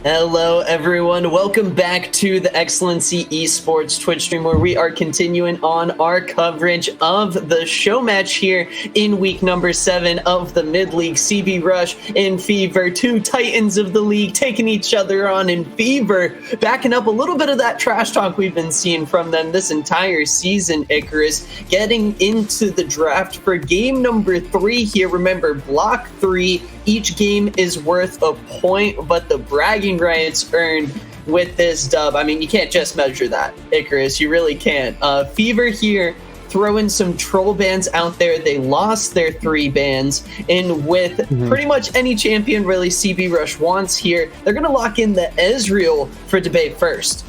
Hello, everyone. Welcome back to the Excellency Esports Twitch stream, where we are continuing on our coverage of the show match here in week number 7 of the mid-league. CB Rush and FVR, two titans of the league, taking each other on, and FVR backing up a little bit of that trash talk we've been seeing from them this entire season. Icarus getting into the draft for game number 3 here. Remember, block 3. Each game is worth a point, but the bragging rights earned with this dub, I mean, you can't just measure that, Icarus. You really can't. FVR here throwing some troll bans out there. They lost their 3 bans, and with pretty much any champion really CB Rush wants here, they're going to lock in the Ezreal for debate first.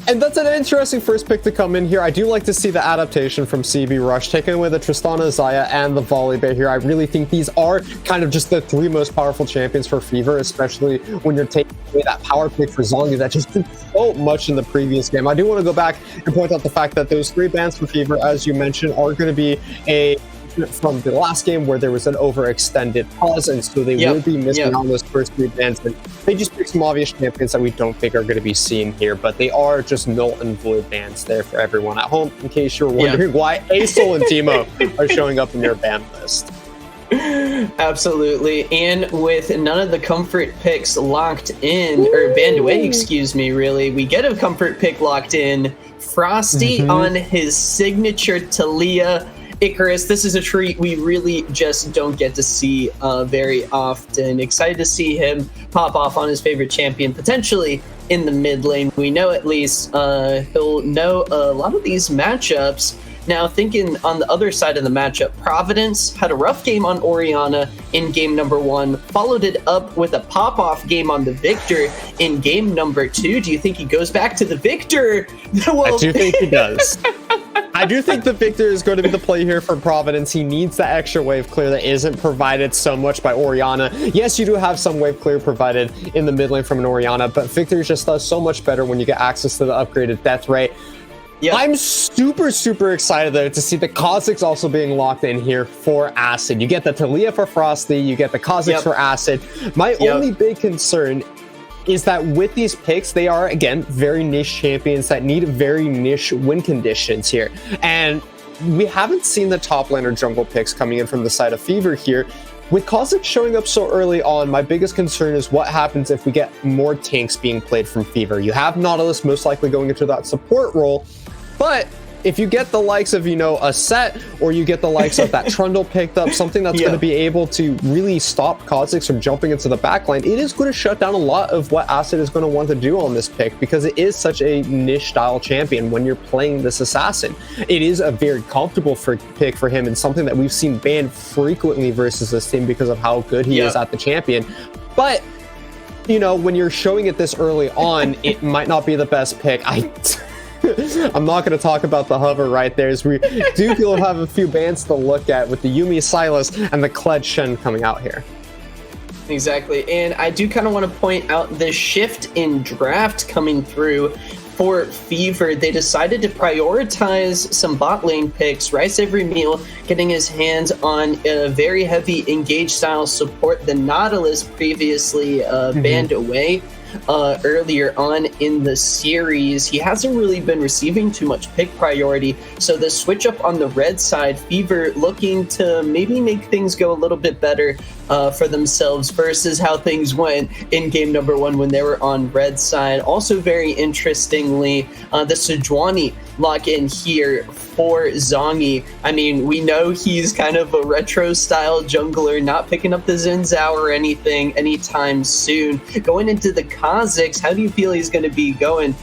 And that's an interesting first pick to come in here. I do like to see the adaptation from CB Rush, taking away the Tristana Xayah and the Volibear here. I really think these are kind of just the 3 most powerful champions for FVR, especially when you're taking away that power pick for Zongi that just did so much in the previous game. I do want to go back and point out the fact that those 3 bans for FVR, as you mentioned, are going to be from the last game where there was an overextended pause, and so they will be missing on those first 3 bans. And they just picked some obvious champions that we don't think are going to be seen here, but they are just null and void bans there for everyone at home, in case you're wondering why Asol and Timo are showing up in your ban list. Absolutely. And with none of the comfort picks locked in, or banned away, excuse me, really, we get a comfort pick locked in. Frosty on his signature Talia. Icarus, this is a treat we really just don't get to see very often. Excited to see him pop off on his favorite champion, potentially in the mid lane. We know at least he'll know a lot of these matchups. Now, thinking on the other side of the matchup, Providence had a rough game on Orianna in game number 1, followed it up with a pop-off game on the Victor in game number 2. Do you think he goes back to the Victor? Well, I do think he does. I do think the Victor is going to be the play here for Providence. He needs that extra wave clear that isn't provided so much by Orianna. Yes, you do have some wave clear provided in the mid lane from an Orianna, but Victor just does so much better when you get access to the upgraded death rate. Yep. I'm super excited though to see the Kha'Zix also being locked in here for Acid. You get the Talia for Frosty, you get the Kha'Zix for Acid. My only big concern is that with these picks, they are, again, very niche champions that need very niche win conditions here. And we haven't seen the top laner jungle picks coming in from the side of FVR here. With Kha'Zix showing up so early on, my biggest concern is what happens if we get more tanks being played from FVR. You have Nautilus most likely going into that support role, but if you get the likes of, a Set, or you get the likes of that Trundle picked up, something that's going to be able to really stop Kha'Zix from jumping into the backline, it is going to shut down a lot of what Acid is going to want to do on this pick, because it is such a niche style champion when you're playing this assassin. It is a very comfortable pick for him, and something that we've seen banned frequently versus this team because of how good he is at the champion. But when you're showing it this early on, it might not be the best pick. I'm not going to talk about the hover right there, as we do feel have a few bans to look at with the Yuumi Silas and the Kled Shen coming out here. Exactly, and I do kind of want to point out the shift in draft coming through for FVR. They decided to prioritize some bot lane picks. Rice Every Meal getting his hands on a very heavy engage style support. The Nautilus previously banned away earlier on in the series. He hasn't really been receiving too much pick priority, so the switch up on the red side, FVR looking to maybe make things go a little bit better for themselves versus how things went in game number 1 when they were on red side. Also, very interestingly, the Sejuani lock in here for Zongi. I mean, we know he's kind of a retro style jungler, not picking up the Xin Zhao or anything anytime soon. Going into the Kha'Zix, how do you feel he's going to be going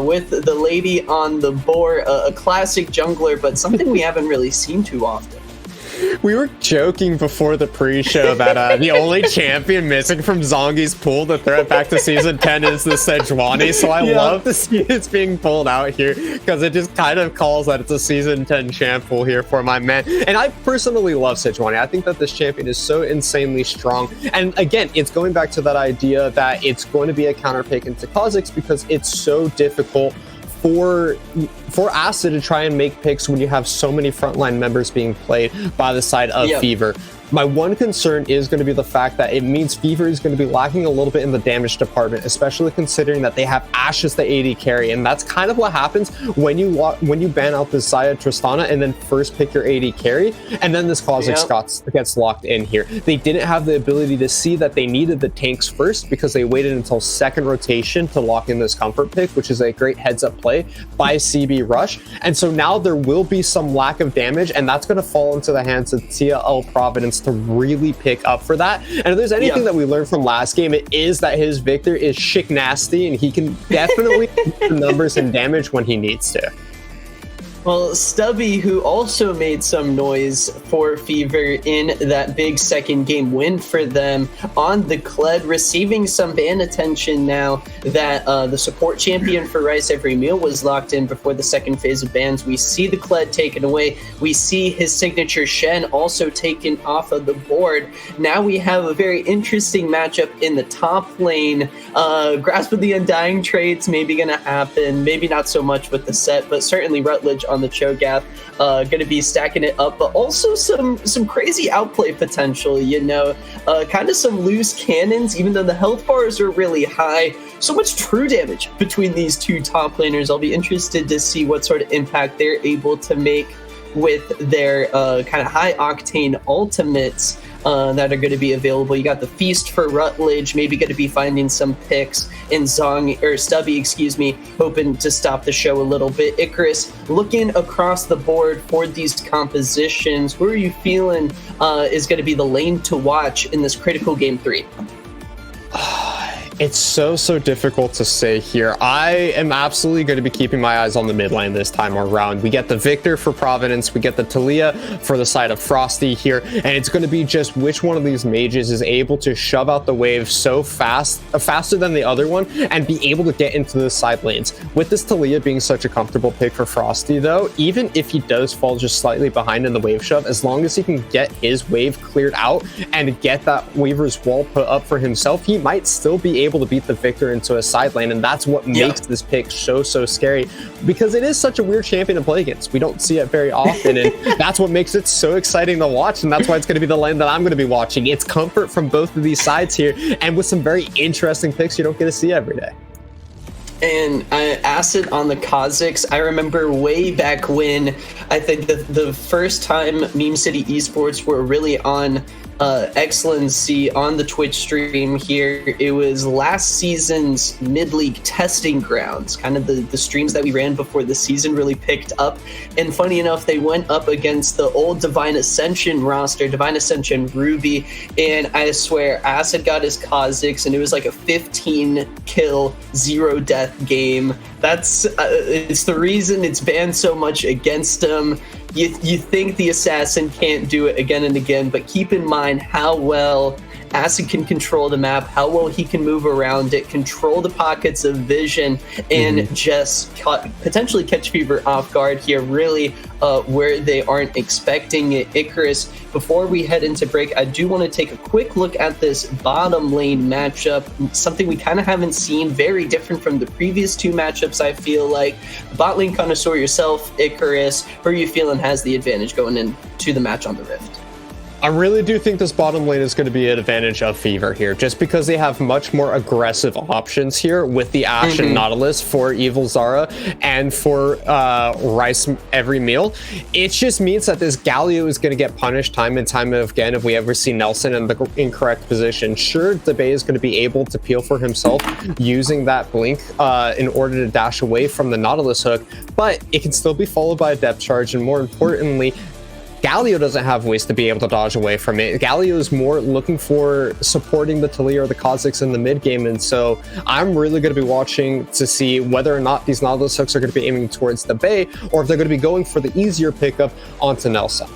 with the lady on the board? A classic jungler, but something we haven't really seen too often. We were joking before the pre-show that the only champion missing from Zongi's pool to throw it back to Season 10 is the Sejuani, so I love to see it's being pulled out here, because it just kind of calls that it's a Season 10 champ pool here for my man. And I personally love Sejuani. I think that this champion is so insanely strong. And again, it's going back to that idea that it's going to be a counter pick into Kha'Zix, because it's so difficult for Acid to try and make picks when you have so many frontline members being played by the side of FVR. My one concern is going to be the fact that it means Fever is going to be lacking a little bit in the damage department, especially considering that they have Ashe as the AD carry, and that's kind of what happens when you ban out this Xayah Tristana and then first pick your AD carry, and then this Kha'Zix gets locked in here. They didn't have the ability to see that they needed the tanks first because they waited until second rotation to lock in this comfort pick, which is a great heads-up play by CB Rush, and so now there will be some lack of damage, and that's going to fall into the hands of TL Providence to really pick up for that. And if there's anything that we learned from last game, it is that his Victor is chic nasty, and he can definitely the numbers and damage when he needs to. Well, Stubby, who also made some noise for Fever in that big second game win for them on the Kled, receiving some ban attention now that the support champion for Rice Every Meal was locked in before the second phase of bans. We see the Kled taken away. We see his signature Shen also taken off of the board. Now we have a very interesting matchup in the top lane. Grasp of the Undying traits maybe going to happen. Maybe not so much with the set, but certainly Rutledge on the Cho'Gath going to be stacking it up, but also some crazy outplay potential, you know, kind of some loose cannons, even though the health bars are really high. So much true damage between these two top laners. I'll be interested to see what sort of impact they're able to make with their kind of high octane ultimates that are going to be available. You got the Feast for Rutledge, maybe going to be finding some picks in Stubby, hoping to stop the show a little bit. Icarus, looking across the board for these compositions, who are you feeling is going to be the lane to watch in this critical game 3? It's so difficult to say here. I am absolutely going to be keeping my eyes on the mid lane this time around. We get the Victor for Providence, we get the Talia for the side of Frosty here, and it's going to be just which one of these mages is able to shove out the wave so fast, faster than the other one, and be able to get into the side lanes. With this Talia being such a comfortable pick for Frosty though, even if he does fall just slightly behind in the wave shove, as long as he can get his wave cleared out and get that Weaver's wall put up for himself, he might still be able to beat the Victor into a side lane, and that's what makes this pick so scary, because it is such a weird champion to play against. We don't see it very often, and that's what makes it so exciting to watch, and that's why it's going to be the lane that I'm going to be watching. It's comfort from both of these sides here, and with some very interesting picks you don't get to see every day. And Acid on the Kha'Zix, I remember way back when, I think the first time Meme City Esports were really on excellency on the Twitch stream here. It was last season's mid-league testing grounds, kind of the streams that we ran before the season really picked up. And funny enough, they went up against the old Divine Ascension roster, Divine Ascension Ruby, and I swear Acid got his Kha'Zix, and it was like a 15 kill, 0 death game. That's it's the reason it's banned so much against him. You think the assassin can't do it again and again, but keep in mind how well Acid can control the map, how well he can move around it, control the pockets of vision, and just potentially catch Fever off guard here, really where they aren't expecting it. Icarus, before we head into break, I do want to take a quick look at this bottom lane matchup, something we kind of haven't seen, very different from the previous two matchups, I feel like. Bot lane connoisseur yourself, Icarus, who are you feeling has the advantage going into the match on the Rift? I really do think this bottom lane is going to be an advantage of Fever here, just because they have much more aggressive options here with the Ashe and Nautilus for Evil Zara and for Rice Every Meal. It just means that this Galio is going to get punished time and time again if we ever see Nelson in the incorrect position. Sure, the Bay is going to be able to peel for himself using that blink in order to dash away from the Nautilus hook, but it can still be followed by a depth charge, and more importantly, Galio doesn't have ways to be able to dodge away from it. Galio is more looking for supporting the Talia or the Kha'Zix in the mid game, and so I'm really going to be watching to see whether or not these Nautilus hooks are going to be aiming towards the Bay, or if they're going to be going for the easier pickup onto Nelson.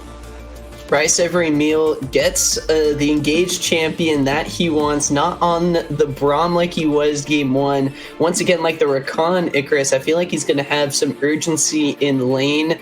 Rice Every Meal gets the engaged champion that he wants, not on the Braum like he was game 1. Once again, like the Rakan Icarus, I feel like he's going to have some urgency in lane,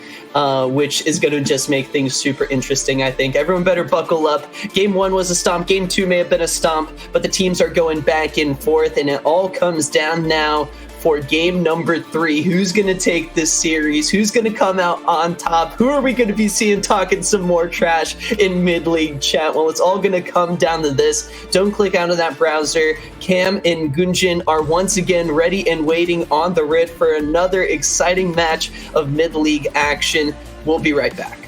which is going to just make things super interesting, I think. Everyone better buckle up. Game 1 was a stomp. Game 2 may have been a stomp, but the teams are going back and forth, and it all comes down now for game number 3. Who's going to take this series? Who's going to come out on top? Who are we going to be seeing talking some more trash in mid-league chat? Well, it's all going to come down to this. Don't click out of that browser. Cam and Gunjin are once again ready and waiting on the Rit for another exciting match of mid-league action. We'll be right back.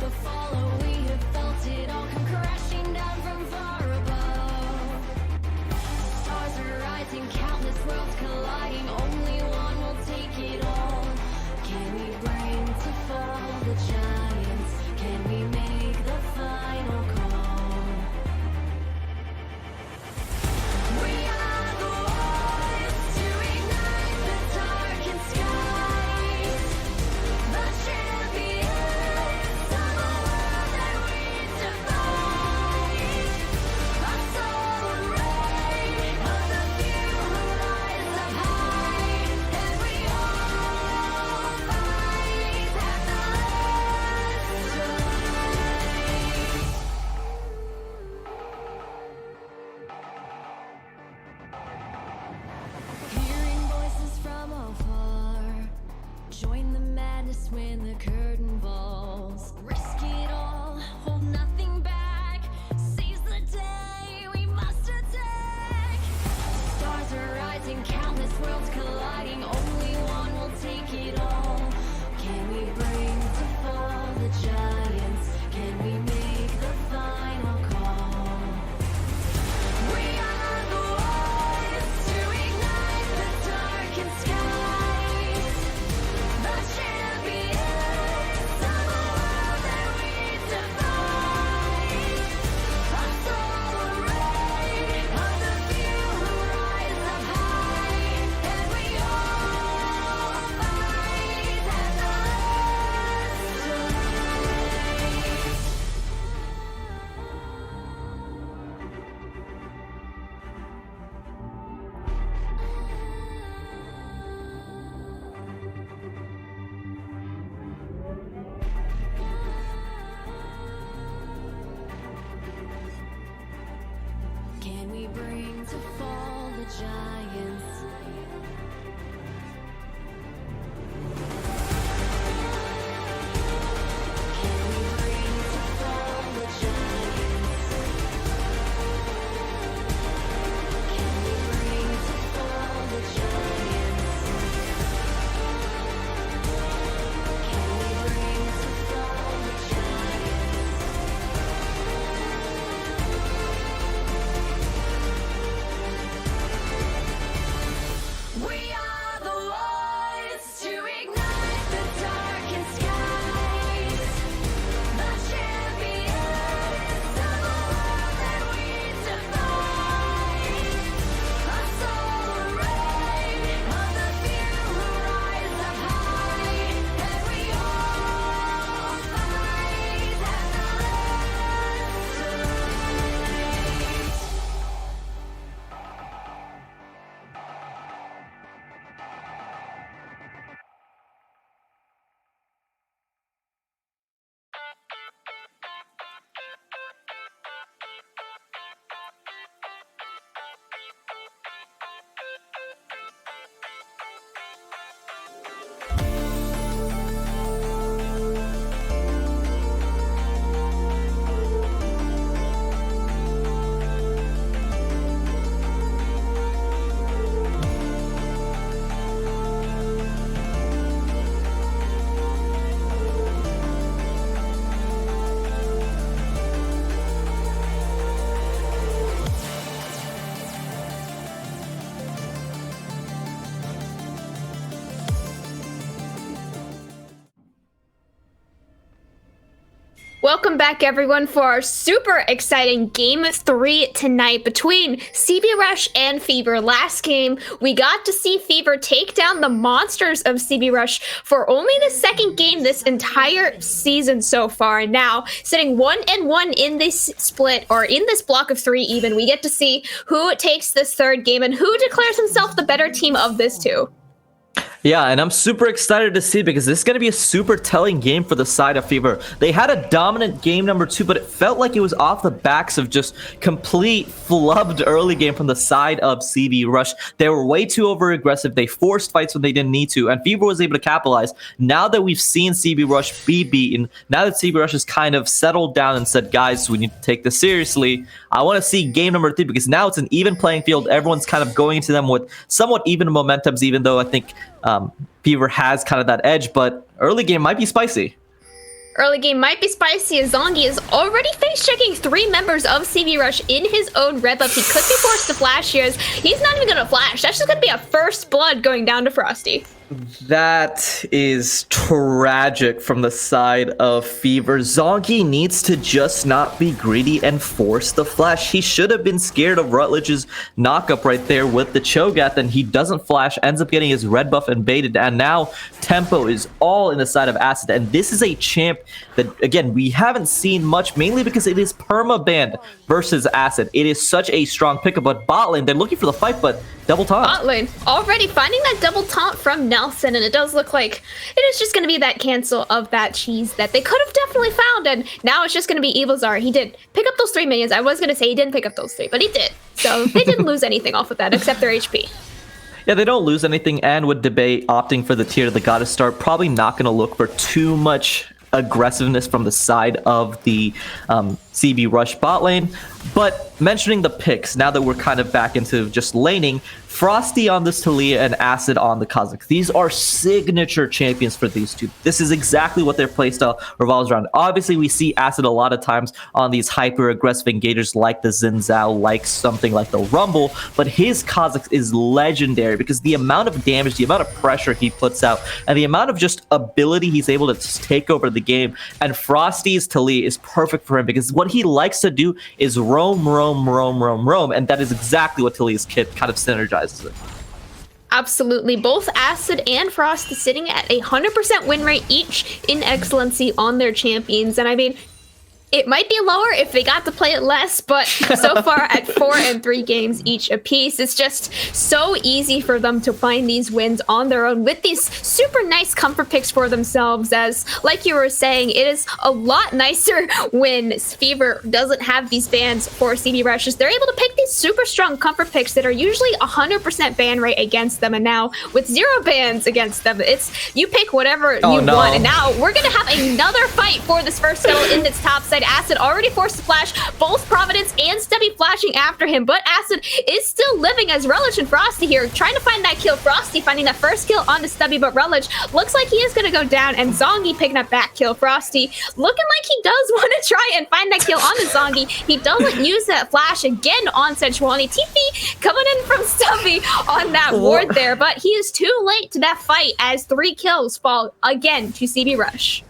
the fallout, we have felt it all come crashing down from far above. Stars are rising, countless worlds colliding, only one will take it all. Can we bring to fall the giants? Can we make the final call? We are the ones to ignite the darkened skies, the champions of a world that we defy. A solar ray of the few who rise up high, and we all fight at the last Hearing voices from afar, join the madness when the curtain falls. Risk it all, hold nothing back. Seize the day, we must attack. Stars are rising, countless worlds colliding. Only one will take it all. Can we bring to fall the giants? Can we make the final call? We are the ones to ignite the darkened skies, the champions of a world that we defy. A solar ray of the few who rise up high, and we all fight at the Can we bring to fall the giants? Can we bring to fall the giants? Can we bring to fall the giants? Can we bring to fall the giants? We are the ones to ignite the darkened skies, the champions of a world that we defy. A solar ray of the few who rise up high, and we all fight at the Welcome back, everyone, for our super exciting Game 3 tonight between CB Rush and Fever. Last game, we got to see Fever take down the monsters of CB Rush for only the second game this entire season so far. And now, sitting 1-1 in this split, or in this block of 3 even, we get to see who takes this third game and who declares himself the better team of this two. Yeah, and I'm super excited to see because this is going to be a super telling game for the side of Fever. They had a dominant game number 2, but it felt like it was off the backs of just complete flubbed early game from the side of CB Rush. They were way too over-aggressive. They forced fights when they didn't need to, and Fever was able to capitalize. Now that we've seen CB Rush be beaten, now that CB Rush has kind of settled down and said, guys, we need to take this seriously, I want to see game number 3 because now it's an even playing field. Everyone's kind of going into them with somewhat even momentums, even though I think Fever has kind of that edge, but early game might be spicy. early game might be spicy as Zongi is already face-checking 3 members of CB Rush in his own red buff. He could be forced to flash here as he's not even gonna flash. That's just gonna be a first blood going down to Frosty. That is tragic from the side of Fever. Zongi needs to just not be greedy and force the flash. He should have been scared of Rutledge's knockup right there with the Cho'Gath, and he doesn't flash, ends up getting his red buff invaded, and now tempo is all in the side of Acid. And this is a champ that, again, we haven't seen much, mainly because it is perma-banned versus Acid. It is such a strong pickup, but bot lane, they're looking for the fight, but double taunt. Bot lane already finding that double taunt from Nelson, and it does look like it is just going to be that cancel of that cheese that they could have definitely found, and now it's just going to be Evilzar. He did pick up those 3 minions. I was going to say he didn't pick up those 3, but he did. So they didn't lose anything off of that except their HP. Yeah, they don't lose anything, and would debate opting for the tier of the Goddess start. Probably not going to look for too much aggressiveness from the side of the CB Rush bot lane. But mentioning the picks, now that we're kind of back into just laning, Frosty on this Taliyah and Acid on the Kha'Zix. These are signature champions for these two. This is exactly what their playstyle revolves around. Obviously, we see Acid a lot of times on these hyper-aggressive engagers like the Xin Zhao, like something like the Rumble, but his Kha'Zix is legendary because the amount of damage, the amount of pressure he puts out, and the amount of just ability he's able to just take over the game. And Frosty's Taliyah is perfect for him because what he likes to do is roam, and that is exactly what Taliyah's kit kind of synergizes with. Absolutely. Both Acid and Frost sitting at 100% win rate each in Excellency on their champions. And I mean, it might be lower if they got to play it less, but so far at 4 and 3 games each apiece, it's just so easy for them to find these wins on their own with these super nice comfort picks for themselves. As, like you were saying, it is a lot nicer when Fever doesn't have these bans for CB Rushes. They're able to pick these super strong comfort picks that are usually 100% ban rate against them, and now with 0 bans against them, it's you pick whatever you want. And now we're gonna have another fight for this first scuttle in this top side. Acid already forced to flash, both Providence and Stubby flashing after him, but Acid is still living as Relish and Frosty here, trying to find that kill. Frosty finding that first kill on the Stubby, but Relish looks like he is going to go down, and Zongi picking up that kill. Frosty looking like he does want to try and find that kill on the Zongi. He doesn't use that flash again on Sejuani. TP coming in from Stubby on that ward there, but he is too late to that fight as 3 kills fall again to CB Rush.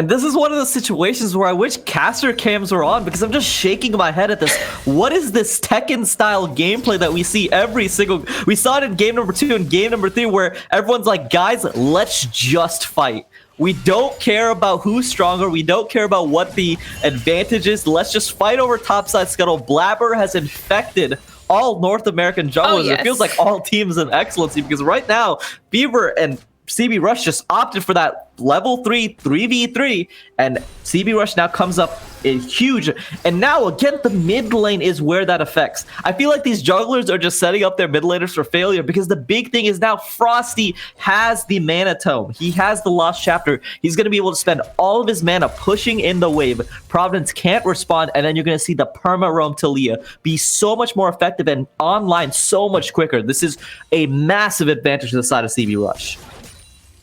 And this is one of those situations where I wish caster cams were on because I'm just shaking my head at this. What is this Tekken-style gameplay that we see every single... We saw it in game number 2 and game number 3 where everyone's like, guys, let's just fight. We don't care about who's stronger. We don't care about what the advantage is. Let's just fight over topside scuttle. Blabber has infected all North American junglers. Yes. It feels like all teams in Excellency because right now, Fever and CB Rush just opted for that level 3 3v3, and CB Rush now comes up in huge. And now again, the mid lane is where that affects. I feel like these jugglers are just setting up their mid laners for failure because the big thing is now Frosty has the mana tome. He has the Lost Chapter. He's going to be able to spend all of his mana pushing in the wave. Providence can't respond, and then you're going to see the perma roam Taliyah be so much more effective and online so much quicker. This is a massive advantage to the side of CB Rush.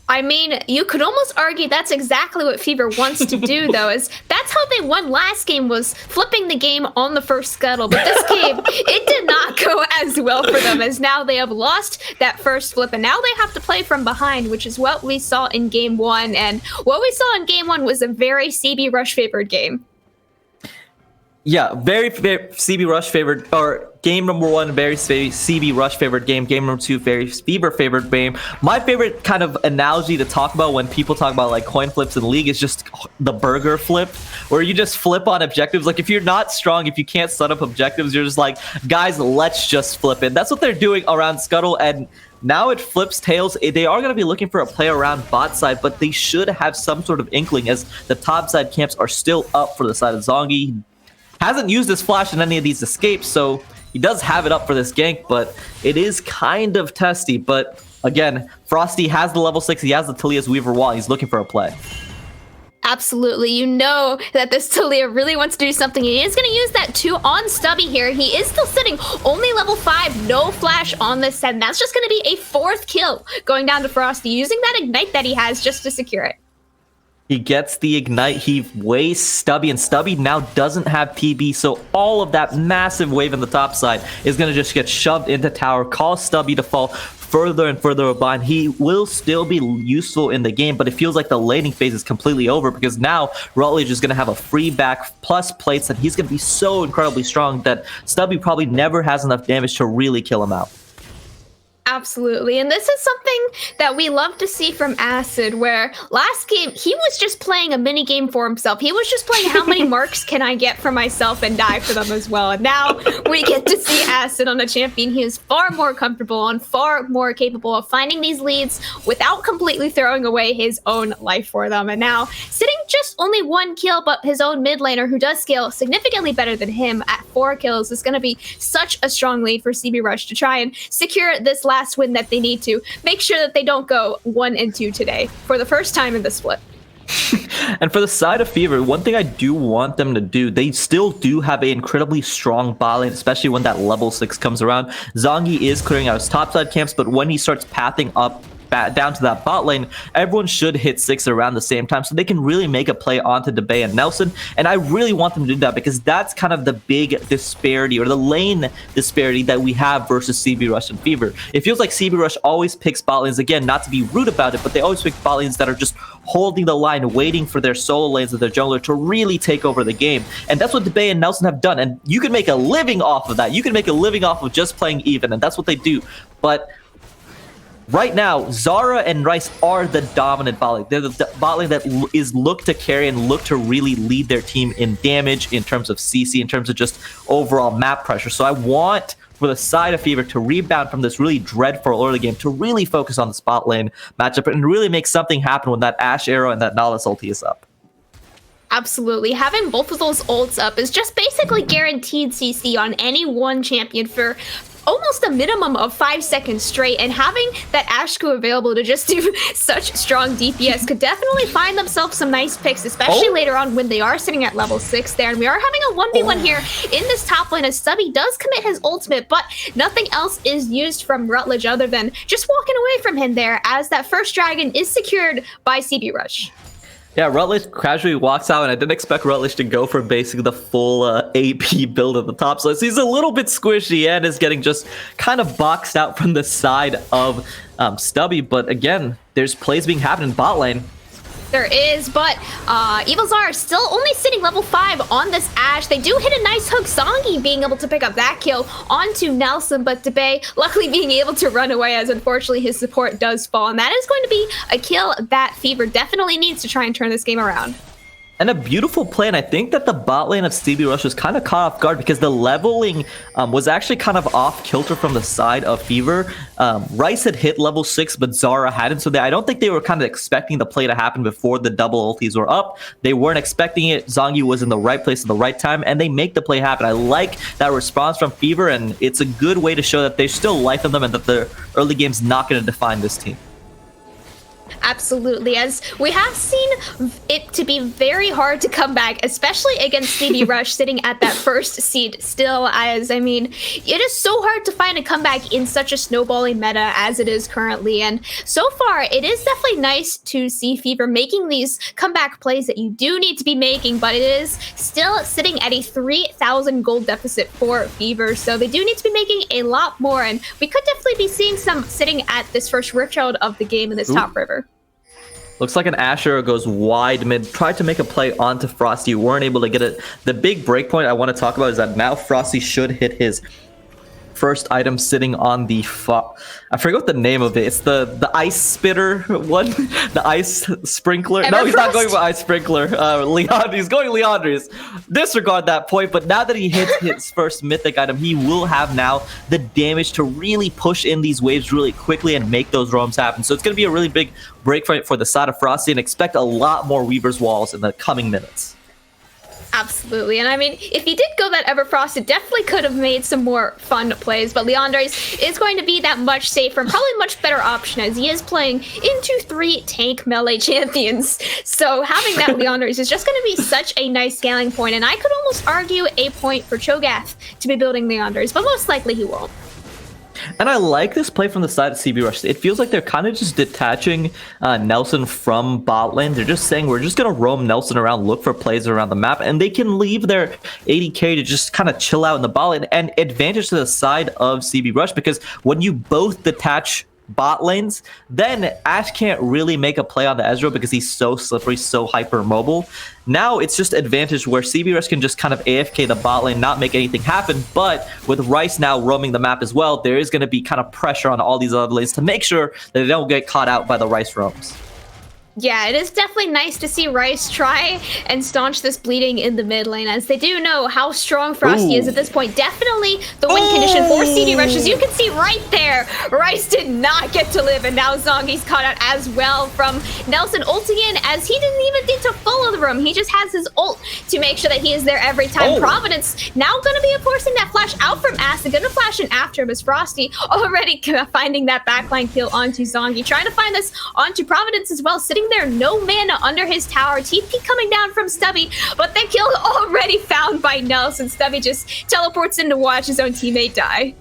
I mean, you could almost argue that's exactly what Fever wants to do, though, is that's how they won last game, was flipping the game on the first scuttle. But this game, it did not go as well for them, as now they have lost that first flip, and now they have to play from behind, which is what we saw in game 1. And what we saw in game 1 was a very CB Rush favored game. Yeah, very CB Rush favored, or game number 1, very CB Rush favored game. Game number 2, very Fever favored game. My favorite kind of analogy to talk about when people talk about like coin flips in League is just the burger flip, where you just flip on objectives. Like if you're not strong, if you can't set up objectives, you're just like, guys, let's just flip it. That's what they're doing around Scuttle, and now it flips tails. They are going to be looking for a play around bot side, but they should have some sort of inkling as the top side camps are still up for the side of Zongi. Hasn't used his flash in any of these escapes, so he does have it up for this gank, but it is kind of testy. But again, Frosty has the level 6, he has the Taliyah's Weaver wall, he's looking for a play. Absolutely. You know that this Taliyah really wants to do something. He is going to use that 2 on Stubby here. He is still sitting only level 5, no flash on this set, and that's just going to be a 4th kill going down to Frosty, using that Ignite that he has just to secure it. He gets the ignite, he wastes Stubby, and Stubby now doesn't have PB, so all of that massive wave in the top side is going to just get shoved into tower, cause Stubby to fall further and further behind. He will still be useful in the game, but it feels like the laning phase is completely over because now Rutledge is going to have a free back plus plates, and he's going to be so incredibly strong that Stubby probably never has enough damage to really kill him out. Absolutely. And this is something that we love to see from Acid, where last game, he was just playing a mini game for himself. He was just playing how many marks can I get for myself and die for them as well. And now we get to see Acid on a champion. He is far more comfortable and far more capable of finding these leads without completely throwing away his own life for them. And now sitting just only 1 kill, but his own mid laner, who does scale significantly better than him at 4 kills, is going to be such a strong lead for CB Rush to try and secure this last win that they need to make sure that they don't go 1-2 today for the first time in the split. And for the side of Fever, one thing I do want them to do, they still do have an incredibly strong bot lane, especially when that level 6 comes around. Zongi is clearing out his topside camps, but when he starts pathing up down to that bot lane, everyone should hit 6 around the same time so they can really make a play onto Debay and Nelson. And I really want them to do that because that's kind of the big disparity, or the lane disparity, that we have versus CB Rush and Fever. It feels like CB Rush always picks bot lanes, again, not to be rude about it, but they always pick bot lanes that are just holding the line, waiting for their solo lanes of their jungler to really take over the game. And that's what Debay and Nelson have done. And you can make a living off of that. You can make a living off of just playing even, and that's what they do. But right now, Zara and Rice are the dominant bot lane. They're the bot lane that is looked to carry and look to really lead their team in damage, in terms of CC, in terms of just overall map pressure. So I want for the side of Fever to rebound from this really dreadful early game, to really focus on the spot lane matchup and really make something happen when that Ashe arrow and that Nautilus ulti is up. Absolutely. Having both of those ults up is just basically guaranteed CC on any one champion for almost a minimum of 5 seconds straight, and having that Ashe crew available to just do such strong DPS could definitely find themselves some nice picks, especially later on when they are sitting at level 6 there. And we are having a 1v1 here in this top lane as Stubby does commit his ultimate, but nothing else is used from Rutledge other than just walking away from him there, as that first dragon is secured by CB Rush. Yeah, Rutledge casually walks out, and I didn't expect Rutledge to go for basically the full AP build at the top. So he's a little bit squishy and is getting just kind of boxed out from the side of Stubby. But again, there's plays being happened in bot lane. There is, but Evil Czar still only sitting level 5 on this Ashe. They do hit a nice hook. Zongi being able to pick up that kill onto Nelson, but Debay luckily being able to run away, as unfortunately his support does fall. And that is going to be a kill that Fever definitely needs to try and turn this game around. And a beautiful play, and I think that the bot lane of CB Rush was kind of caught off guard because the leveling was actually kind of off kilter from the side of Fever. Rice had hit level 6, but Zara hadn't, so I don't think they were kind of expecting the play to happen before the double ultis were up. They weren't expecting it. Zongi was in the right place at the right time, and they make the play happen. I like that response from Fever, and it's a good way to show that there's still life in them and that the early game's not going to define this team. Absolutely, as we have seen it to be very hard to come back, especially against CB Rush sitting at that first seed still, as I mean, it is so hard to find a comeback in such a snowballing meta as it is currently. And so far, it is definitely nice to see Fever making these comeback plays that you do need to be making, but it is still sitting at a 3,000 gold deficit for Fever, so they do need to be making a lot more, and we could definitely be seeing some sitting at this first Riftchild of the game in this top river. Looks like an Ashe arrow goes wide mid. Tried to make a play onto Frosty. Weren't able to get it. The big breakpoint I want to talk about is that now Frosty should hit his first item sitting on the I forget what the name of it. It's the ice spitter one, the ice sprinkler. Everfrost? No, he's not going for ice sprinkler. He's going Leandri's. Disregard that point. But now that he hits his first mythic item, he will have now the damage to really push in these waves really quickly and make those roams happen. So it's going to be a really big break for the side of Frosty, and expect a lot more Weaver's Walls in the coming minutes. Absolutely, and I mean, if he did go that Everfrost, it definitely could have made some more fun plays, but Leandri's is going to be that much safer and probably much better option, as he is playing into 3 tank melee champions. So having that Leandri's is just going to be such a nice scaling point, and I could almost argue a point for Cho'Gath to be building Leandri's, but most likely he won't. And I like this play from the side of CB Rush. It feels like they're kind of just detaching Nelson from bot lane. They're just saying, we're just going to roam Nelson around, look for plays around the map, and they can leave their ADK to just kind of chill out in the bot lane. And advantage to the side of CB Rush, because when you both detach bot lanes, then Ash can't really make a play on the Ezreal because he's so slippery, so hyper mobile. Now it's just advantage where CB Rush can just kind of AFK the bot lane, not make anything happen. But with Rice now roaming the map as well, there is going to be kind of pressure on all these other lanes to make sure that they don't get caught out by the Rice roams. Yeah, it is definitely nice to see Rice try and staunch this bleeding in the mid lane, as they do know how strong Frosty is at this point. Definitely the win condition for CD Rush, as you can see right there. Rice did not get to live, and now Zongi's caught out as well from Nelson ulting in, as he didn't even get to follow the room. He just has his ult to make sure that he is there every time. Providence now going to be forcing that flash out from Acid, going to flash in after him as Frosty already finding that backline kill onto Zongi. Trying to find this onto Providence as well, sitting there, no mana under his tower. TP coming down from Stubby, but the kill already found by Nelson. Stubby just teleports in to watch his own teammate die.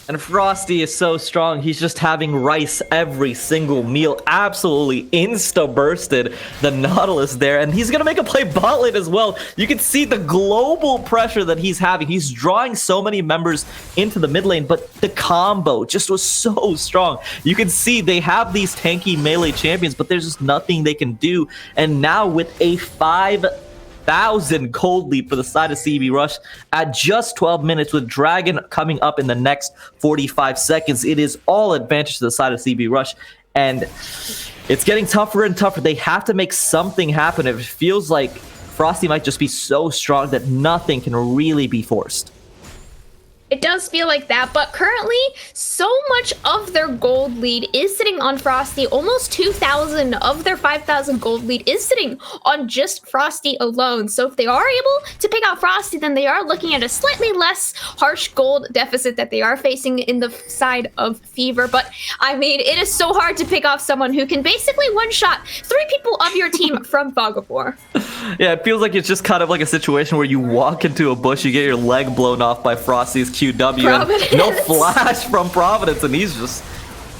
And Frosty is so strong, he's just having Rice every single meal. Absolutely insta-bursted the Nautilus there, and he's going to make a play bot lane as well. You can see the global pressure that he's having. He's drawing so many members into the mid lane, but the combo just was so strong. You can see they have these tanky melee champions, but there's just nothing they can do. And now with a 5,000 cold lead for the side of CB Rush at just 12 minutes, with Dragon coming up in the next 45 seconds, it is all advantage to the side of CB Rush, and it's getting tougher and tougher. They have to make something happen. It feels like Frosty might just be so strong that nothing can really be forced. It does feel like that, but currently, so much of their gold lead is sitting on Frosty. Almost 2,000 of their 5,000 gold lead is sitting on just Frosty alone. So if they are able to pick out Frosty, then they are looking at a slightly less harsh gold deficit that they are facing in the side of Fever. But, I mean, it is so hard to pick off someone who can basically one-shot 3 people of your team from Fog of War. Yeah, it feels like it's just kind of like a situation where you walk into a bush, you get your leg blown off by Frosty's QW, and no flash from Providence, and he's just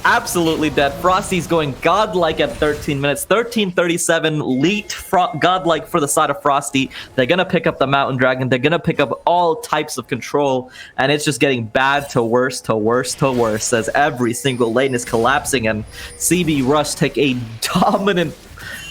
absolutely dead. Frosty's going godlike at 13 minutes, 13:37, leaked godlike for the side of Frosty. They're going to pick up the Mountain Dragon. They're going to pick up all types of control, and it's just getting bad to worse to worse to worse as every single lane is collapsing, and CB Rush take a dominant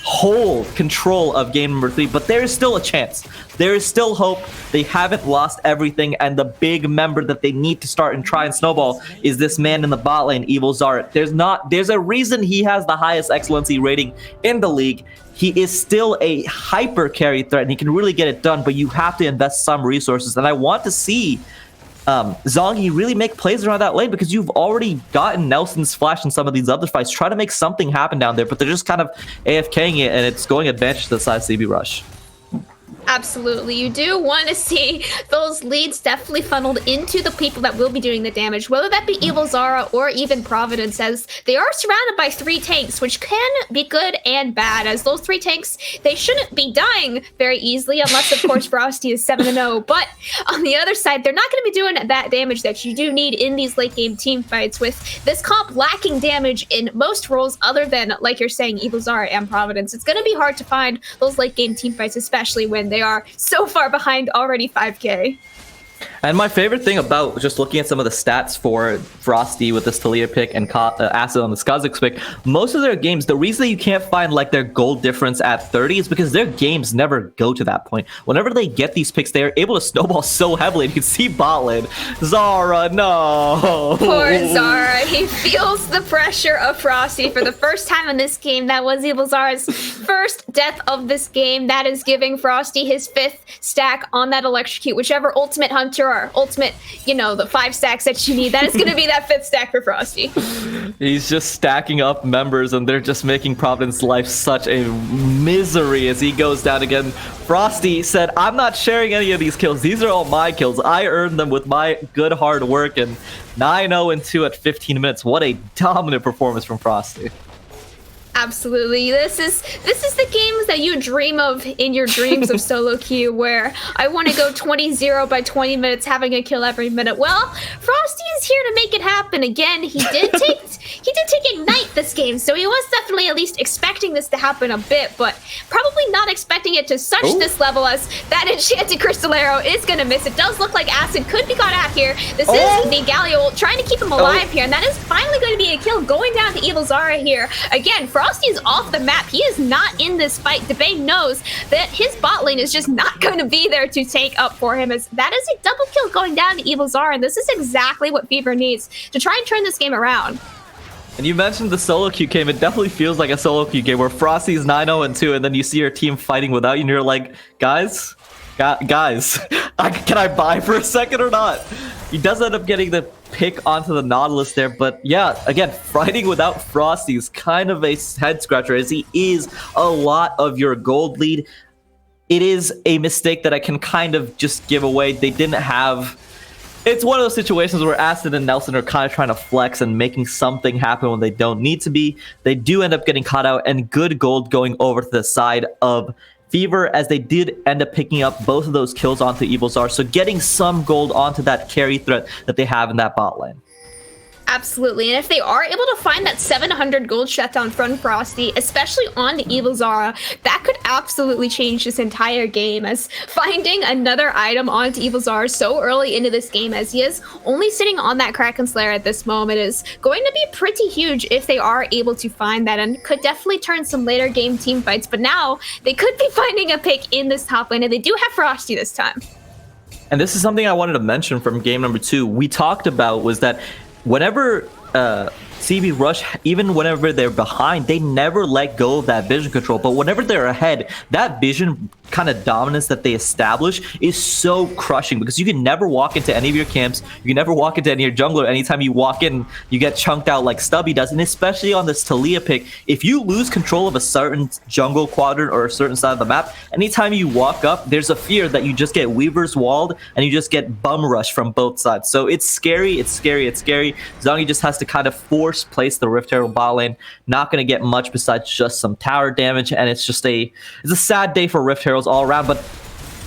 whole control of game number 3, but there is still a chance. There is still hope. They haven't lost everything, and the big member that they need to start and try and snowball is this man in the bot lane, Evil Zart. There's a reason he has the highest excellency rating in the league. He is still a hyper carry threat, and he can really get it done, but you have to invest some resources, and I want to see Zongi really make plays around that lane, because you've already gotten Nelson's flash in some of these other fights. Try to make something happen down there, but they're just kind of AFKing it, and it's going advantage to the side of CB Rush. Absolutely. You do want to see those leads definitely funneled into the people that will be doing the damage, whether that be Evil Zara or even Providence, as they are surrounded by 3 tanks, which can be good and bad, as those 3 tanks, they shouldn't be dying very easily, unless, of course, Frosty is 7-0. But on the other side, they're not going to be doing that damage that you do need in these late-game team fights, with this comp lacking damage in most roles other than, like you're saying, Evil Zara and Providence. It's going to be hard to find those late-game team fights, especially when they are so far behind already 5K. And my favorite thing about just looking at some of the stats for Frosty with this Talia pick and Acid on the Skazik pick, most of their games, the reason that you can't find like their gold difference at 30 is because their games never go to that point. Whenever they get these picks, they are able to snowball so heavily. You can see bot lane. Zara, no. Poor Zara. He feels the pressure of Frosty for the first time in this game. That was Evil Zara's first death of this game. That is giving Frosty his 5th stack on that electrocute, whichever ultimate hunter or ultimate, the 5 stacks that you need. That is going to be that 5th stack for Frosty. He's just stacking up members, and they're just making Providence's life such a misery as he goes down again. Frosty said, I'm not sharing any of these kills. These are all my kills. I earned them with my good hard work, and 9-0-2 at 15 minutes. What a dominant performance from Frosty. Absolutely. This is the games that you dream of in your dreams of solo queue, where I want to go 20-0 by 20 minutes, having a kill every minute. Well, Frosty is here to make it happen. Again, he did take Ignite this game, so he was definitely at least expecting this to happen a bit, but probably not expecting it to such this level, as that enchanted crystal arrow is going to miss. It does look like Acid could be caught out here. This is the Galio trying to keep him alive here, and that is finally going to be a kill going down to Evil Zara here. Again, Frosty is off the map. He is not in this fight. Debate knows that his bot lane is just not going to be there to take up for him, as that is a double kill going down to Evil Zara, and this is exactly what Fever needs to try and turn this game around. And you mentioned the solo queue game. It definitely feels like a solo queue game where Frosty's 9-0-2, and then you see your team fighting without you, and you're like, guys, can I buy for a second or not? He does end up getting the pick onto the Nautilus there, but yeah, again, fighting without Frosty is kind of a head scratcher, as he is a lot of your gold lead. It is a mistake that I can kind of just give away. They didn't have... It's one of those situations where Acid and Nelson are kind of trying to flex and making something happen when they don't need to be. They do end up getting caught out, and good gold going over to the side of Fever, as they did end up picking up both of those kills onto Evil Zara, so getting some gold onto that carry threat that they have in that bot lane. Absolutely, and if they are able to find that 700 gold shutdown from Frosty, especially on the Evil Zara, that could absolutely change this entire game, as finding another item onto Evil Zara so early into this game, as he is only sitting on that Kraken Slayer at this moment, is going to be pretty huge if they are able to find that, and could definitely turn some later game team fights. But now they could be finding a pick in this top lane, and they do have Frosty this time. And this is something I wanted to mention from game number 2. We talked about was that whenever CB Rush, even whenever they're behind, they never let go of that vision control. But whenever they're ahead, that vision kind of dominance that they establish is so crushing, because you can never walk into any of your camps, you can never walk into any of your jungler. Anytime you walk in, you get chunked out like Stubby does. And especially on this Talia pick, if you lose control of a certain jungle quadrant or a certain side of the map, anytime you walk up, there's a fear that you just get Weaver's walled and you just get bum rushed from both sides. So it's scary, it's scary, it's scary. Zongi just has to kind of force place the Rift Herald bot lane. Not going to get much besides just some tower damage, and it's a sad day for Rift Heralds all around. But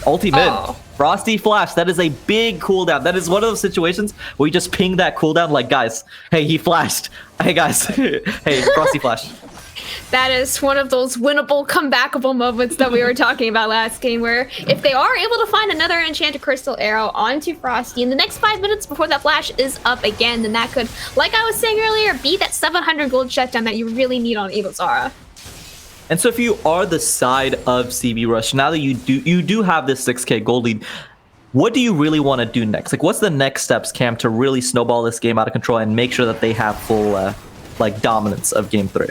ultimate Frosty Flash, that is a big cooldown. That is one of those situations where you just ping that cooldown like, guys, hey, he flashed. Hey, guys, hey, Frosty Flash. That is one of those winnable, comebackable moments that we were talking about last game, where if they are able to find another enchanted crystal arrow onto Frosty in the next 5 minutes before that flash is up again, then that could, like I was saying earlier, be that 700 gold shutdown that you really need on Evil Zara. And so if you are the side of CB Rush, now that you do have this 6k gold lead, what do you really want to do next? Like, what's the next steps, Cam, to really snowball this game out of control and make sure that they have full dominance of game 3?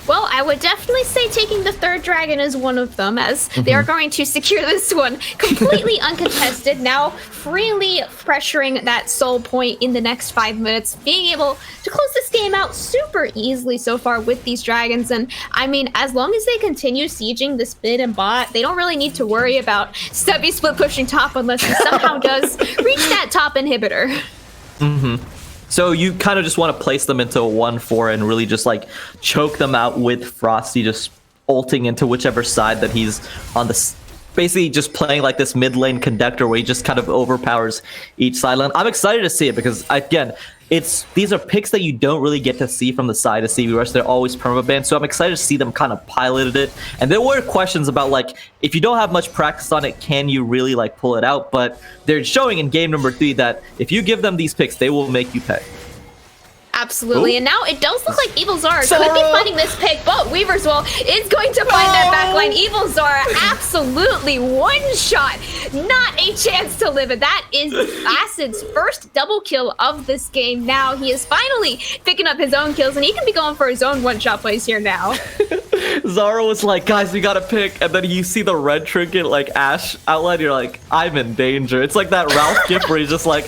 Well, I would definitely say taking the third dragon is one of them, as they are going to secure this one completely uncontested, now freely pressuring that soul point in the next 5 minutes, being able to close this game out super easily so far with these dragons. And I mean, as long as they continue sieging this mid and bot, they don't really need to worry about Stubby split pushing top unless he somehow does reach that top inhibitor. So you kind of just want to place them into a 1-4 and really just like choke them out with Frosty just ulting into whichever side that he's on, the basically just playing like this mid lane conductor where he just kind of overpowers each side lane. I'm excited to see it because, again, these are picks that you don't really get to see from the side of CB Rush. They're always permabanned, so I'm excited to see them kind of pilot it. And there were questions about, like, if you don't have much practice on it, can you really like pull it out? But they're showing in game number 3 that if you give them these picks, they will make you pay. Absolutely. Ooh. And now it does look like Evil Zara could be finding this pick, but Weaver's Wall is going to find that backline. Evil Zara absolutely one shot, not a chance to live it. That is Acid's first double kill of this game. Now he is finally picking up his own kills, and he can be going for his own one-shot plays here now. Zara was like, guys, we gotta pick, and then you see the red trinket like Ash outline, you're like, I'm in danger. It's like that Ralph gif where he's just like,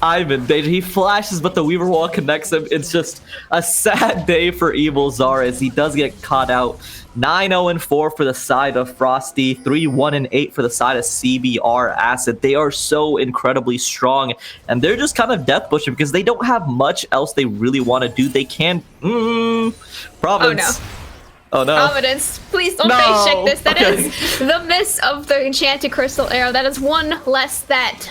I'm in danger. He flashes, but the Weaver Wall connects him. It's just a sad day for Evil Zara as he does get caught out. 9-0-4 for the side of Frosty, 3-1-8 for the side of CBR Acid. They are so incredibly strong, and they're just kind of death pushing because they don't have much else they really want to do. They can Province. Oh no. Providence, please don't No. face check this. That Okay. is the miss of the enchanted crystal arrow. That is one less that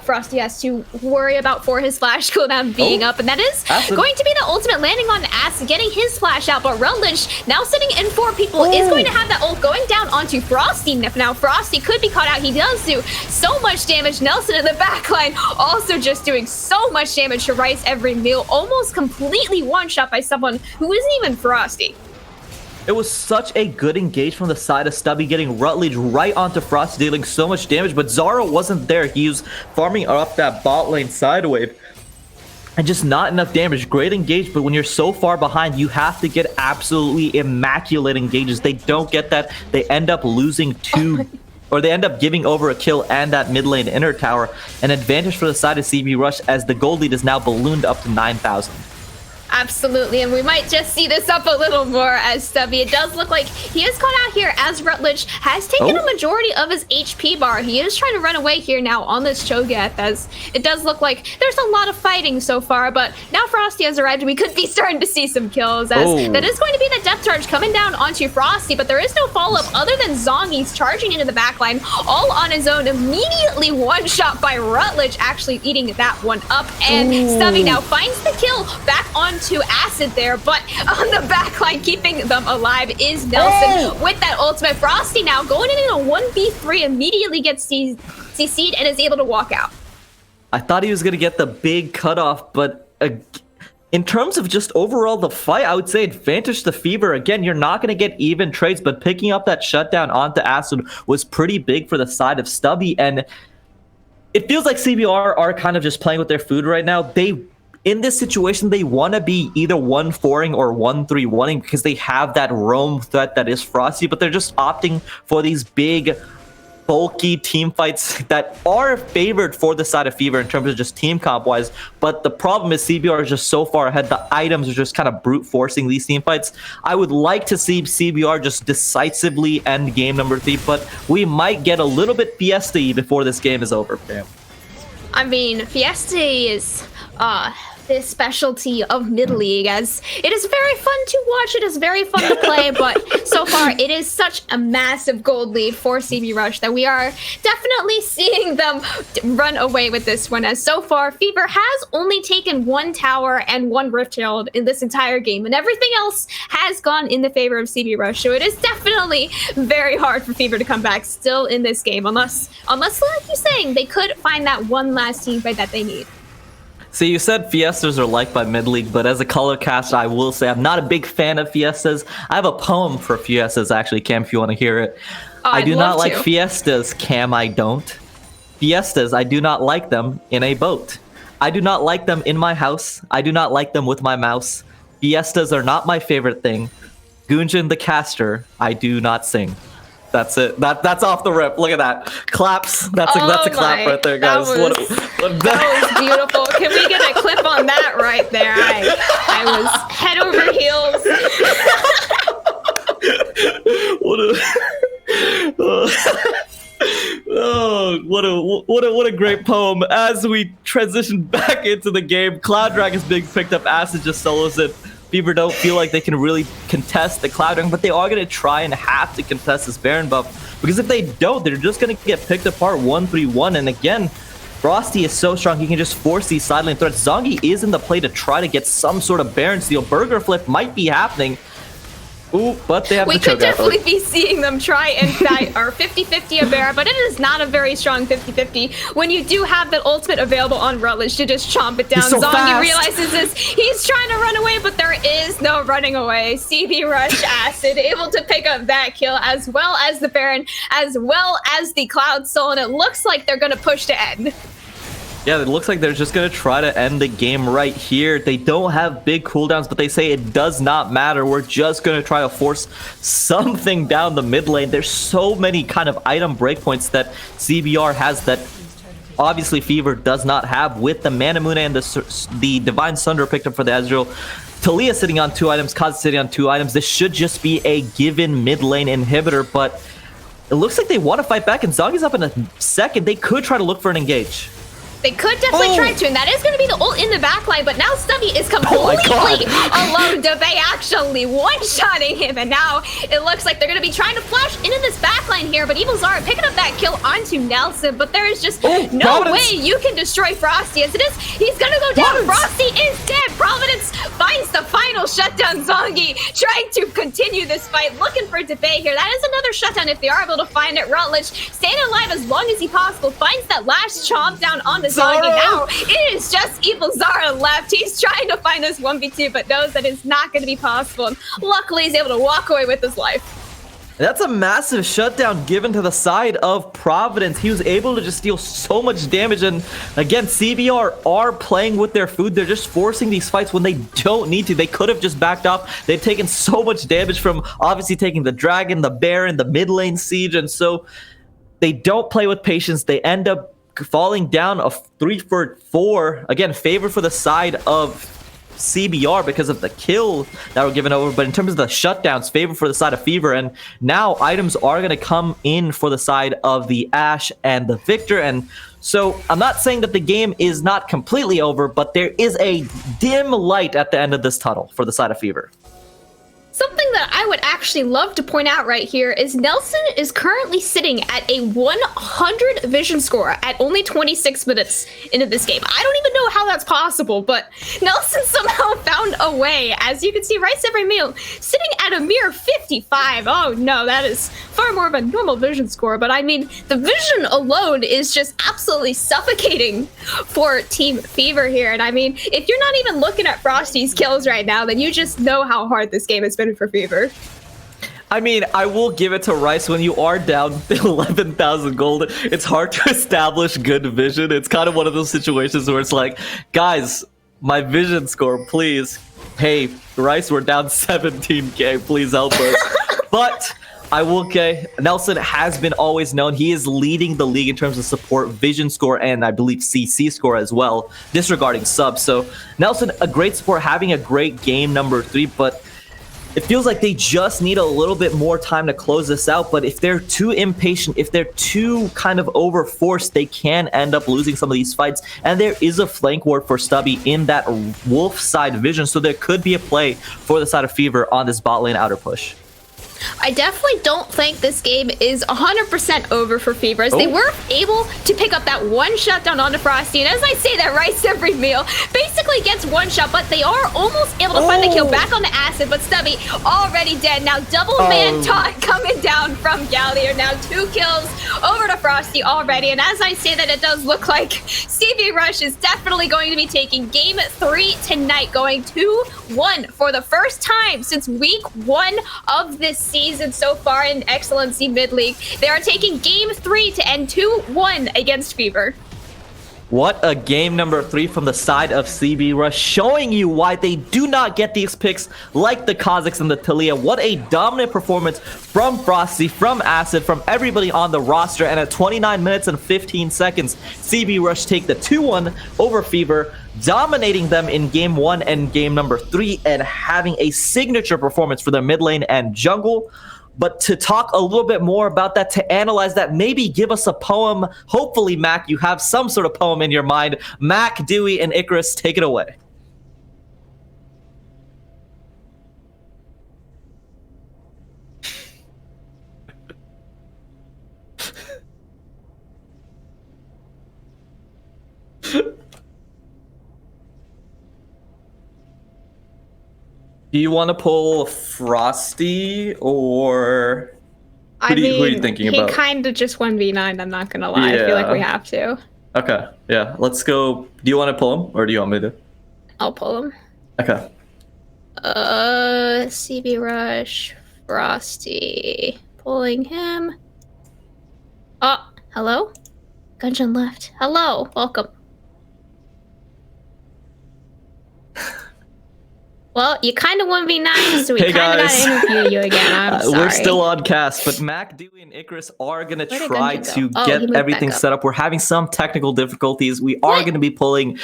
Frosty has to worry about for his flash cooldown being up, and that is Acid. going to be the ultimate landing on Acid, getting his flash out. But Rutledge, now sitting in 4 people, is going to have that ult going down onto Frosty. Now Frosty could be caught out. He does do so much damage. Nelson in the backline also just doing so much damage to Rice every meal, almost completely one-shot by someone who isn't even Frosty. It was such a good engage from the side of Stubby, getting Rutledge right onto Frost, dealing so much damage, but Zara wasn't there. He was farming up that bot lane side wave, and just not enough damage. Great engage, but when you're so far behind, you have to get absolutely immaculate engages. They don't get that. They end up losing 2... or they end up giving over a kill and that mid lane inner tower. An advantage for the side of CB Rush as the gold lead is now ballooned up to 9,000. Absolutely, and we might just see this up a little more as Stubby. It does look like he is caught out here as Rutledge has taken a majority of his HP bar. He is trying to run away here now on this Cho'Gath, as it does look like there's a lot of fighting so far, but now Frosty has arrived and we could be starting to see some kills, as that is going to be the death charge coming down onto Frosty, but there is no follow-up other than Zongi's charging into the backline all on his own, immediately one-shot by Rutledge, actually eating that one up, and Stubby now finds the kill back onto Acid there, but on the backline keeping them alive is Nelson with that ultimate. Frosty now going in a 1v3, immediately gets CC'd and is able to walk out. I thought he was going to get the big cutoff, but in terms of just overall the fight, I would say advantage to Fever. Again, you're not going to get even trades, but picking up that shutdown onto Acid was pretty big for the side of Stubby, and it feels like CBR are kind of just playing with their food right now. In this situation, they want to be either 1-4ing or 1-3-1ing because they have that roam threat that is Frosty, but they're just opting for these big, bulky team fights that are favored for the side of Fever in terms of just team comp-wise. But the problem is CBR is just so far ahead. The items are just kind of brute forcing these team fights. I would like to see CBR just decisively end game number 3, but we might get a little bit Fiesta-y before this game is over, fam. I mean, Fiesta is this specialty of mid league, as it is very fun to watch, it is very fun to play, but so far it is such a massive gold lead for CB Rush that we are definitely seeing them run away with this one, as so far Fever has only taken 1 tower and 1 Rift Herald in this entire game, and everything else has gone in the favor of CB Rush, so it is definitely very hard for Fever to come back still in this game, unless like you're saying, they could find that one last team fight that they need. See, you said Fiestas are liked by mid-league, but as a color caster, I will say I'm not a big fan of Fiestas. I have a poem for Fiestas, actually, Cam, if you want to hear it. I do not like Fiestas, Cam, I don't. Fiestas, I do not like them in a boat. I do not like them in my house. I do not like them with my mouse. Fiestas are not my favorite thing. Gunjin the caster, I do not sing. That's it. That's off the rip. Look at that. Claps. That's a clap right there, guys. That was beautiful. Can we get a clip on that right there? I was head over heels. What a great poem. As we transition back into the game, Cloud Dragon's being picked up. Acid just solos it. Fever don't feel like they can really contest the Cloud Dragon, but they are going to try and have to contest this Baron buff, because if they don't, they're just going to get picked apart 1-3-1. And again, Frosty is so strong, he can just force these side lane threats. Zongi is in the play to try to get some sort of Baron steal. Burger flip might be happening. Ooh, but they have we the could Cho'Gath. definitely be seeing them try and fight our 50-50 a Baron, but it is not a very strong 50-50 when you do have that ultimate available on Rutledge to just chomp it down. He's so Zongi fast. realizes this. He's trying to run away, but there is no running away. CB Rush Acid able to pick up that kill, as well as the Baron, as well as the Cloud Soul, and it looks like they're going to push to end. Yeah, it looks like they're just going to try to end the game right here. They don't have big cooldowns, but they say it does not matter. We're just going to try to force something down the mid lane. There's so many kind of item breakpoints that CBR has that obviously Fever does not have with the Manamune and the Divine Sunder picked up for the Ezreal. Talia sitting on 2 items, Kaz sitting on 2 items. This should just be a given mid lane inhibitor, but it looks like they want to fight back, and Zongi's up in a second. They could try to look for an engage. They could definitely try to, and that is going to be the ult in the backline, but now Stubby is completely alone. Debay actually one-shotting him, and now it looks like they're going to be trying to flash into this backline here, but Evil Zara picking up that kill onto Nelson, but there is just no way you can destroy Frosty as it is. He's going to go down. Frosty is dead. Providence finds the final shutdown. Zongi trying to continue this fight, looking for Debay here. That is another shutdown if they are able to find it. Rutledge staying alive as long as he possible, finds that last chomp down on the Zongi. Now it is just Evil Zara left. He's trying to find this 1v2, but knows that it's not going to be possible. And luckily, he's able to walk away with his life. That's a massive shutdown given to the side of Providence. He was able to just deal so much damage. And again, CBR are playing with their food. They're just forcing these fights when they don't need to. They could have just backed off. They've taken so much damage from obviously taking the Dragon, the Baron, the mid lane siege. And so they don't play with patience. They end up falling down a 3-4. Again, favor for the side of CBR because of the kill that were given over, but in terms of the shutdowns, favor for the side of Fever. And now items are going to come in for the side of the Ashe and the Victor. And so I'm not saying that the game is not completely over, but there is a dim light at the end of this tunnel for the side of Fever. Something that I would actually love to point out right here is Nelson is currently sitting at a 100 vision score at only 26 minutes into this game. I don't even know how that's possible, but Nelson somehow found a way. As you can see, Rice Every Meal sitting at a mere 55. Oh no, that is far more of a normal vision score, but I mean, the vision alone is just absolutely suffocating for Team Fever here. And I mean, if you're not even looking at Frosty's kills right now, then you just know how hard this game has been for Fever. I mean, I will give it to Rice. When you are down 11,000 gold, it's hard to establish good vision. It's kind of one of those situations where it's like, guys, my vision score, please. Hey, Rice, we're down 17k. Please help us. But I will say, Nelson has been always known. He is leading the league in terms of support, vision score, and I believe CC score as well, disregarding subs. So Nelson, a great support, having a great game number 3, but it feels like they just need a little bit more time to close this out. But if they're too impatient, if they're too kind of overforced, they can end up losing some of these fights. And there is a flank ward for Stubby in that wolf side vision, so there could be a play for the side of Fever on this bot lane outer push. I definitely don't think this game is 100% over for Fever, as they were able to pick up that one shutdown onto Frosty. And as I say that, Rice Every Meal basically gets one shot, but they are almost able to find the kill back on the Acid. But Stubby already dead. Now double man taunt coming down from Gallier. Now 2 kills over to Frosty already. And as I say that, it does look like CB Rush is definitely going to be taking game 3 tonight, going 2-1 for the first time since week 1 of this season so far in Excellency Mid-League. They are taking game 3 to end 2-1 against Fever. What a game number 3 from the side of CB Rush, showing you why they do not get these picks like the Kazakhs and the Talia. What a dominant performance from Frosty, from Acid, from everybody on the roster. And at 29 minutes and 15 seconds, CB Rush take the 2-1 over Fever, dominating them in game 1 and game number 3, and having a signature performance for their mid lane and jungle. But to talk a little bit more about that, to analyze that, maybe give us a poem. Hopefully, Mac, you have some sort of poem in your mind. Mac, Dewey, and Icarus, take it away. Do you want to pull Frosty, or who are you thinking about? He kind of just 1v9'd, I'm not gonna lie. I feel like we have to. Okay, yeah, let's go. Do you want to pull him, or do you want me to? I'll pull him. Okay. CB Rush, Frosty, pulling him. Oh, hello? Gungeon left. Hello, welcome. Well, you kind of want to be nice, so we Hey, kind of got guys. to interview you again. I'm sorry. We're still on cast, but Mac, Dewey, and Icarus are going to Where'd try Gunjan to go? Oh, he moved get everything back up. set up. We're having some technical difficulties. We are What? going to be pulling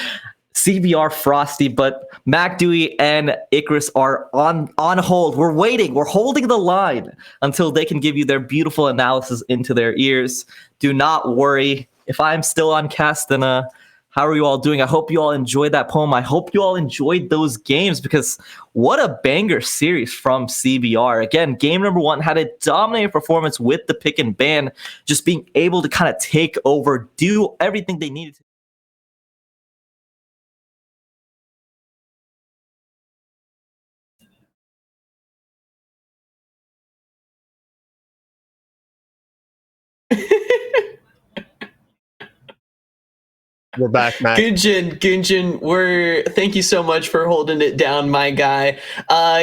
CBR Frosty, but Mac, Dewey, and Icarus are on hold. We're waiting. We're holding the line until they can give you their beautiful analysis into their ears. Do not worry. If I'm still on cast, then how are you all doing? I hope you all enjoyed that poem. I hope you all enjoyed those games, because what a banger series from CBR. Again, game number 1 had a dominating performance with the pick and ban, just being able to kind of take over, do everything they needed to. We're back, Matt. Gunjan, thank you so much for holding it down, my guy.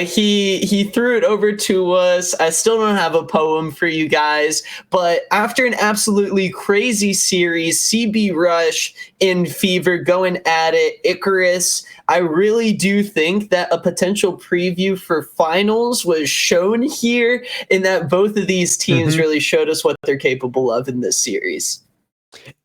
He threw it over to us. I still don't have a poem for you guys, but after an absolutely crazy series, CB Rush and Fever going at it, Icarus, I really do think that a potential preview for finals was shown here, and that both of these teams really showed us what they're capable of in this series.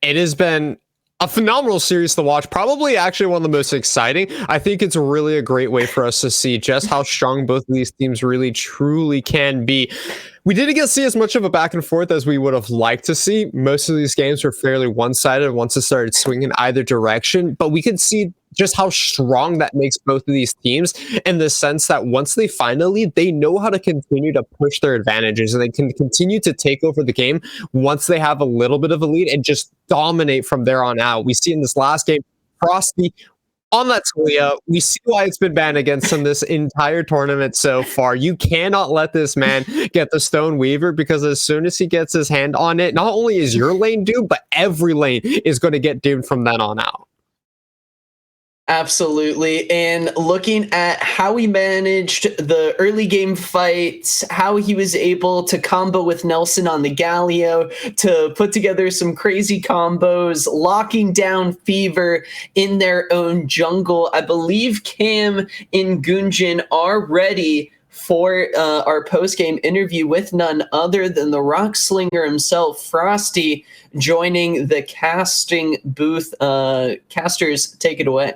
It has been a phenomenal series to watch, probably actually one of the most exciting. I think it's really a great way for us to see just how strong both of these teams really truly can be. We didn't get to see as much of a back and forth as we would have liked to see. Most of these games were fairly one-sided once it started swinging either direction, but we could see just how strong that makes both of these teams, in the sense that once they find a lead, they know how to continue to push their advantages, and they can continue to take over the game once they have a little bit of a lead and just dominate from there on out. We see in this last game, Frosty on that Talia, we see why it's been banned against him this entire tournament so far. You cannot let this man get the Stone Weaver, because as soon as he gets his hand on it, not only is your lane doomed, but every lane is going to get doomed from then on out. Absolutely. And looking at how he managed the early game fights, how he was able to combo with Nelson on the Galio, to put together some crazy combos, locking down Fever in their own jungle. I believe Cam and Gunjan are ready for our post-game interview with none other than the rock slinger himself, Frosty, joining the casting booth. Casters, take it away.